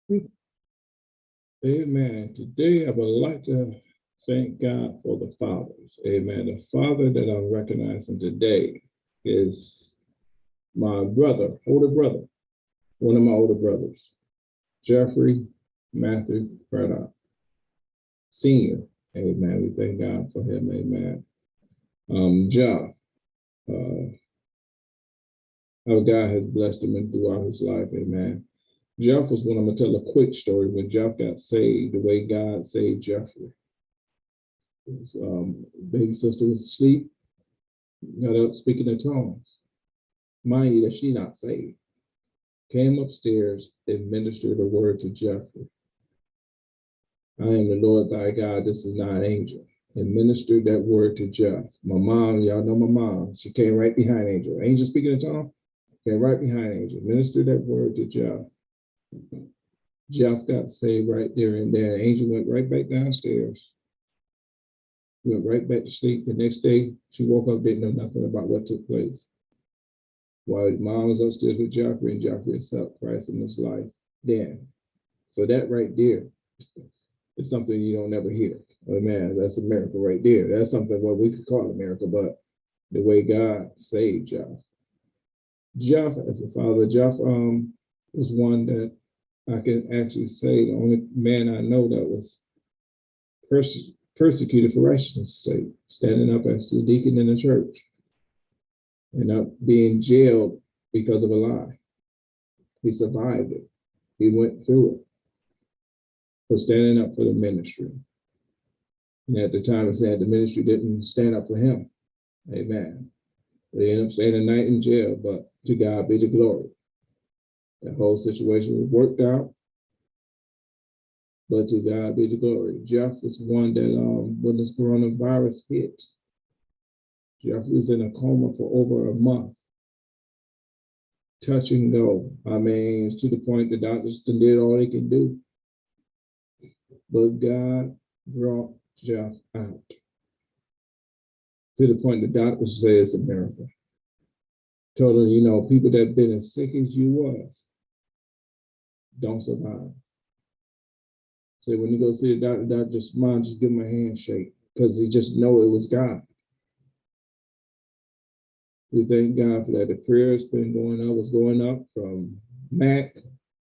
Amen. Today, I would like to thank God for the fathers. Amen. The father that I'm recognizing today is my brother, older brother, one of my older brothers, Jeffrey Matthew Craddock Sr. Amen. We thank God for him. Amen. Jeff, how God has blessed him throughout his life. Amen. Jeff was one. I'm gonna tell a quick story. When Jeff got saved, the way God saved Jeffrey. His baby sister was asleep, got up speaking in tongues. Mind you, that she's not saved. Came upstairs and ministered a word to Jeffrey. I am the Lord thy God. This is not an angel. And ministered that word to Jeff. My mom, y'all know my mom. She came right behind Angel. Angel speaking in tongues came right behind Angel. Ministered that word to Jeff. Jeff got saved right there and there. Angel went right back downstairs. Went right back to sleep. The next day, she woke up, didn't know nothing about what took place. While mom was upstairs with Jeffrey, and Jeffrey accepted Christ in his life then. So that right there is something you don't ever hear. Oh man, that's a miracle right there. That's something what we could call a miracle, but the way God saved Jeff. Jeff, as a father, Jeff was one that I can actually say the only man I know that was persecuted for righteousness' sake, standing up as a deacon in the church and not being jailed because of a lie. He survived it. He went through it for standing up for the ministry. And at the time, it said the ministry didn't stand up for him. Amen. They ended up staying a night in jail, but to God be the glory. The whole situation was worked out, but to God be the glory. Jeff was one that when this coronavirus hit, Jeff was in a coma for over a month. Touch and go. I mean, to the point the doctors did all they could do. But God brought Jeff out. To the point the doctors say it's a miracle. Told her, you know, people that have been as sick as you was don't survive. So when you go see the doctor just smile, just give him a handshake because he just know it was God. We thank God for that. The prayer's been going up, was going up from Mac,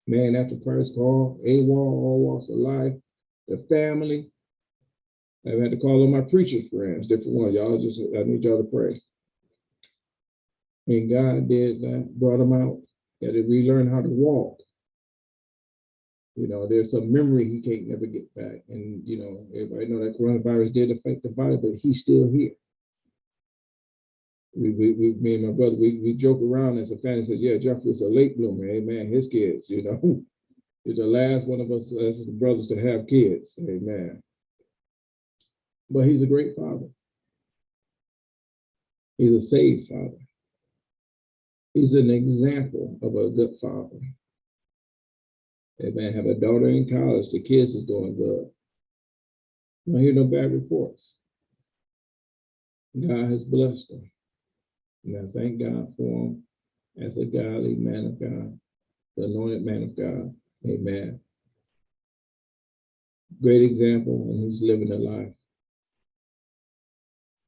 man after Christ call, AWOL, all walks of life, the family. I've had to call on my preacher friends, different ones. Y'all just, I need y'all to pray. And God did that, brought them out, had to relearn how to walk. You know, there's some memory he can't never get back. And, you know, everybody know that coronavirus did affect the body, but he's still here. Me and my brother, we joke around as a family and said, yeah, Jeffrey's a late bloomer, amen, his kids, you know. He's the last one of us as brothers to have kids, amen. But he's a great father. He's a saved father. He's an example of a good father. Amen. Have a daughter in college, the kids is doing good. I don't hear no bad reports. God has blessed them. And I thank God for him as a godly man of God, the anointed man of God. Amen. Great example, and he's living a life.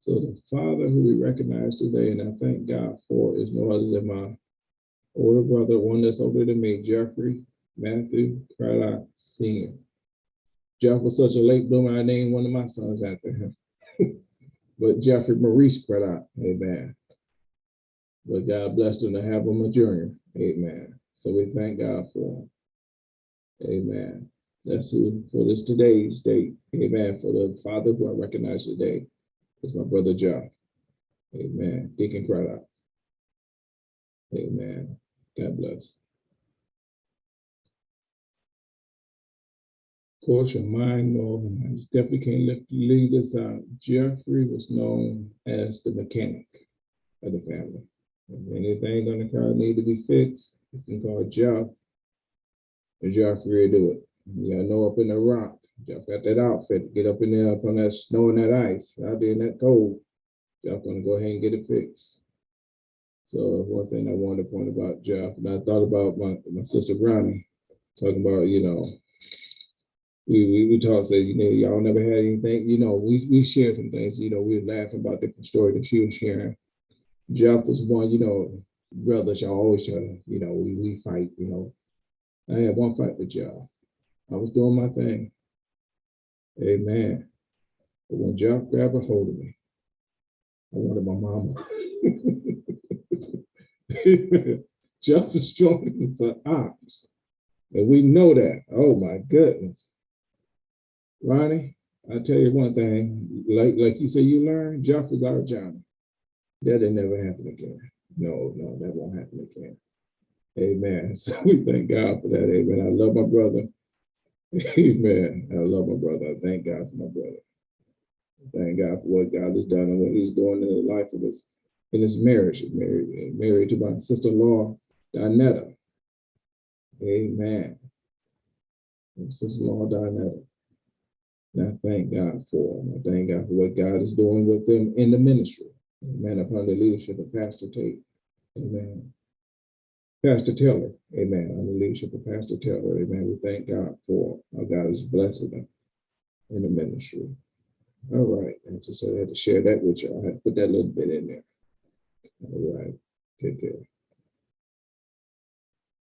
So the father who we recognize today, and I thank God for, is no other than my older brother, one that's older than me, Jeffrey Matthew Craddock Sr. Jeff was such a late bloomer, I named one of my sons after him. But Jeffrey Maurice Craddock, amen. But God blessed him to have him a junior, amen. So we thank God for him, amen. That's who for this today's date, amen. For the father who I recognize today is my brother Jeff, amen. Deacon Craddock, amen. God bless. Of course, your mind know, I definitely can't leave this out. Jeffrey was known as the mechanic of the family. If anything on the car need to be fixed, you can call Jeff, and Jeffrey will do it. You know, up in the rock, Jeff got that outfit, get up in there, up on that snow and that ice, out there in that cold. Jeff gonna go ahead and get it fixed. So one thing I wanted to point about Jeff, and I thought about my sister Brownie. talking about, we talk, say, y'all never had anything, we shared some things, we were laughing about different stories that she was sharing. Jeff was one, brothers, y'all always try to, we fight, I had one fight with y'all. I was doing my thing. Amen. But when Jeff grabbed a hold of me, I wanted my mama. Jeff is strong as an ox. And we know that. Oh my goodness. Ronnie, I tell you one thing, like you say you learn, Jeff is our Johnny. That'll never happen again. No, that won't happen again. Amen. So we thank God for that. Amen. I love my brother. Amen. I love my brother. I thank God for my brother. Thank God for what God has done and what He's doing in the life of us, in his marriage. Married to my sister-in-law, Donetta. Amen. Sister-in-law, Donetta. And I thank God for him. I thank God for what God is doing with them in the ministry. Amen. Upon the leadership of Pastor Tate. Amen. Pastor Taylor. Amen. On the leadership of Pastor Taylor. Amen. We thank God for how God is blessing them in the ministry. All right. I just said I had to share that with you. I had to put that little bit in there. All right. Take care.